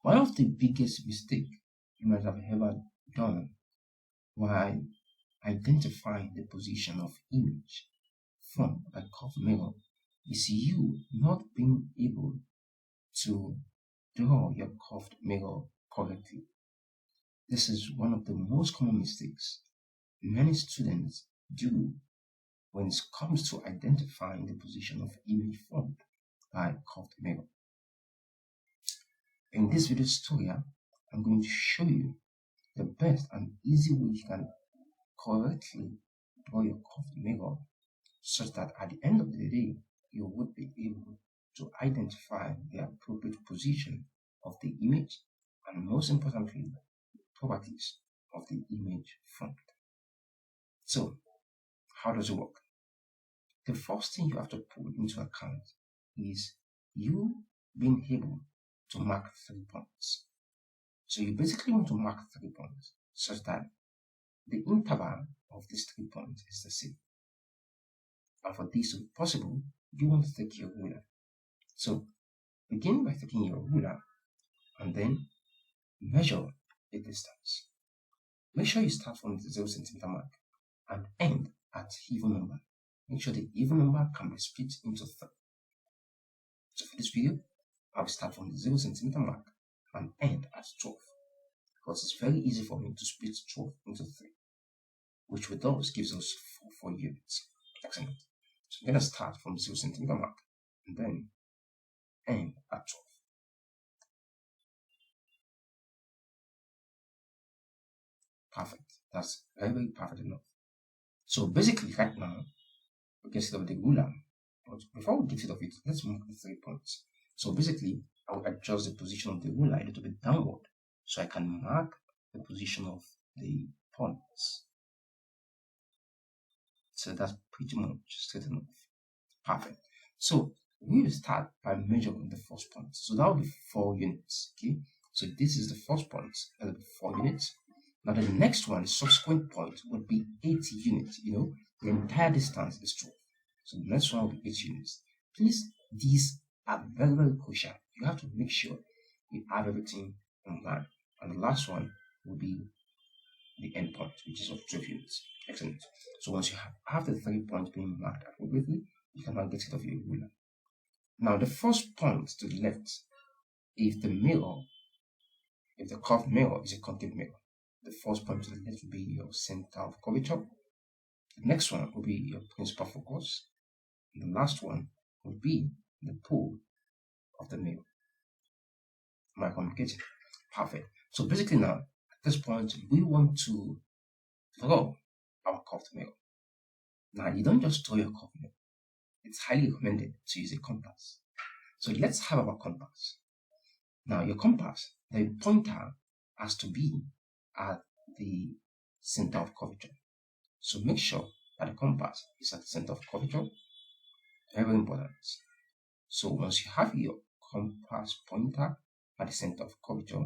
One of the biggest mistakes you might have ever done while identifying the position of image from a curved mirror is you not being able to draw your curved mirror correctly. This is one of the most common mistakes many students do when it comes to identifying the position of image formed by a curved mirror. In this video tutorial, I'm going to show you the best and easy way you can correctly draw your curved mirror such that at the end of the day, you would be able to identify the appropriate position of the image and most importantly, properties of the image formed. So, how does it work? The first thing you have to put into account is you being able to mark 3 points. So you basically want to mark 3 points such that the interval of these 3 points is the same. And for this to be possible, you want to take your ruler. So begin by taking your ruler and then measure the distance. Make sure you start from the 0 centimeter mark and end at even number. Make sure the even number can be split into 3. So for this video, I'll start from the 0 centimeter mark and end at 12 because it's very easy for me to split 12 into 3, which with those gives us 4 units. Excellent. So I'm going to start from the 0 centimeter mark and then end at 12. Perfect. That's very, very perfect enough. So basically right now, we can set up the ruler. But before we get rid of it, let's mark the 3 points. So basically, I will adjust the position of the ruler a little bit downward so I can mark the position of the points. So that's pretty much straight enough. Perfect. So we will start by measuring the first point. So that will be 4 units. Okay. So this is the first point. That will be 4 units. Now the next one, the subsequent point, would be 8 units. You know, the entire distance is 12. So the next one will be 8 units. Please, these are very, very crucial. You have to make sure you have everything in line. And the last one will be the end point, which is of 12 units. Excellent. So once you have the 3 points being marked appropriately, you can now get rid of your ruler. Now the first point to the left, if the curved mirror is a concave mirror, the first point to the left will be your center of curvature. The next one will be your principal focus. And the last one will be the pole of the mirror. Am I communicating? Perfect. So basically now, at this point, we want to draw our curved mirror. Now, you don't just draw your curved mirror. It's highly recommended to use a compass. So let's have our compass. Now, your compass, the pointer has to be at the center of curvature. So make sure that the compass is at the center of curvature. Very important. So once you have your compass pointer at the center of curvature,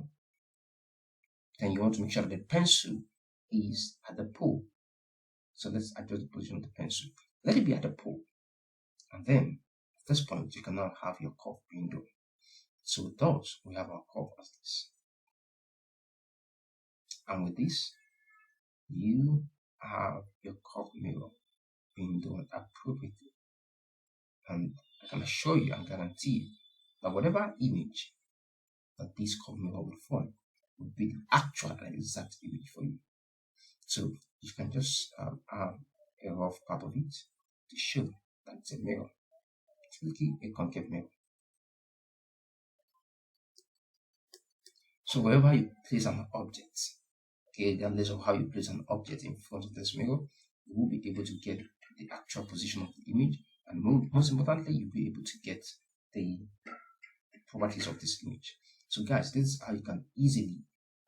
then you want to make sure that the pencil is at the pole. So let's adjust the position of the pencil. Let it be at the pole. And then at this point, you can now have your curve being done. So with those, we have our curve as this. And with this, you have your curve mirror being done appropriately. And I can assure you and guarantee you that whatever image that this curve mirror will form will be the actual and exact image for you. So you can just have a rough part of it to show that it's a mirror. It's really a concave mirror. So wherever you place an object, okay, regardless of how you place an object in front of this mirror, you will be able to get the actual position of the image, and most importantly, you'll be able to get the properties of this image. So guys, this is how you can easily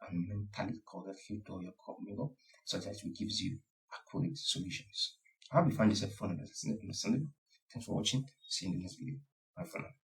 and mentally correctly draw your curve mirror, such that it gives you accurate solutions. I hope you find this fun and understandable. Thanks for watching. See you in the next video. Bye for now.